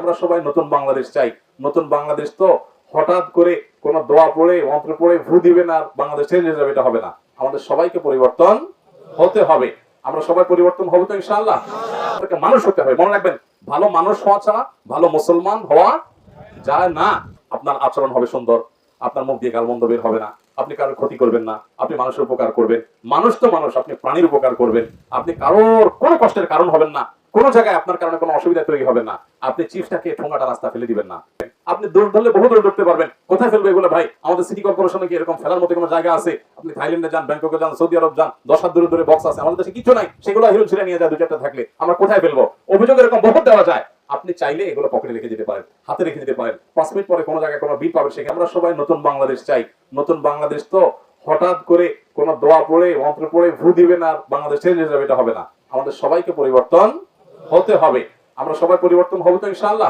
আমরা সবাই নতুন বাংলাদেশ চাই। নতুন বাংলাদেশ তো হঠাৎ করে কোন দোয়া পড়ে মন্ত্র পড়ে ভু দিবেন আর বাংলাদেশ চেঞ্জ হয়ে যাবে, এটা হবে না। আমাদের সবাইকে পরিবর্তন হতে হবে। আমরা সবাই পরিবর্তন হবো তো ইনশাআল্লাহ। মানুষ হতে হবে, মনে রাখবেন, ভালো মানুষ হওয়া ছাড়া ভালো মুসলমান হওয়া যায় না। আপনার আচরণ হবে সুন্দর, আপনার মুখ দিয়ে গালমন্দ বের হবে না, আপনি কারোর ক্ষতি করবেন না, আপনি মানুষের উপকার করবেন। মানুষ তো মানুষ, আপনি প্রাণীর উপকার করবেন, আপনি কারোর কোনো কষ্টের কারণ হবেন না, কোন জায়গায় আপনার কারণে কোনো অসুবিধা তৈরি হবে না, আপনি চিপসটাকে ঠোঙাটা রাস্তা ফেলে দিবেন না। আপনি দৌড় ধরলে বহু দূর ধরতে পারবেন। কোথায় ফেলবে এগুলো ভাই? আমাদের সিটি কর্পোরেশনে কি এরকম ফেলার মতো কোনো জায়গা আছে? আপনি থাইল্যান্ডে যান, ব্যাংককে যান, সৌদি আরব যান, 10 হাত দূরে দূরে বক্স আছে, আমাদের দেশে কিছু নাই। সেগুলো হিরো ছিঁড়ে নিয়ে যায়, 2-4টা থাকলে আমরা কোথায় ফেলবো? অভিযোগ এরকম বহুত দেওয়া যায়। আপনি চাইলে এগুলো পকেটে রেখে দিতে পারেন, হাতে রেখে দিতে পারেন। 5 মিনিট পরে কোনো জায়গায় কোনো বিল পাবেন, সেখানে আমরা সবাই নতুন বাংলাদেশ চাই। নতুন বাংলাদেশ তো হঠাৎ করে কোন দোয়া পড়ে মন্ত্র পড়ে ভু দিবেন আর বাংলাদেশ চেঞ্জ হয়ে যাবে, এটা হবে না। আমাদের সবাইকে পরিবর্তন হতে হবে। আমরা সবাই পরিবর্তন হবো তো ইনশাআল্লাহ।